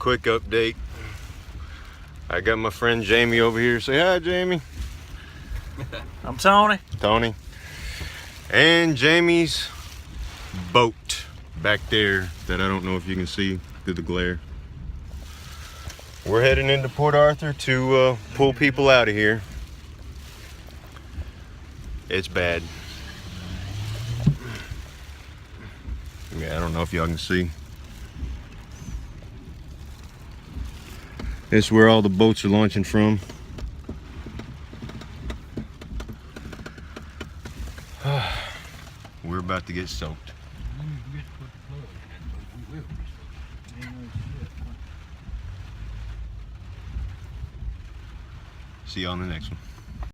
quick update. I got my friend Jamie over here. Say hi, Jamie. I'm Tony. Tony. And Jamie's boat back there that I don't know if you can see through the glare. We're heading into Port Arthur to pull people out of here. It's bad. Yeah, I don't know if y'all can see. This is where all the boats are launching from. We're about to get soaked. See you on the next one.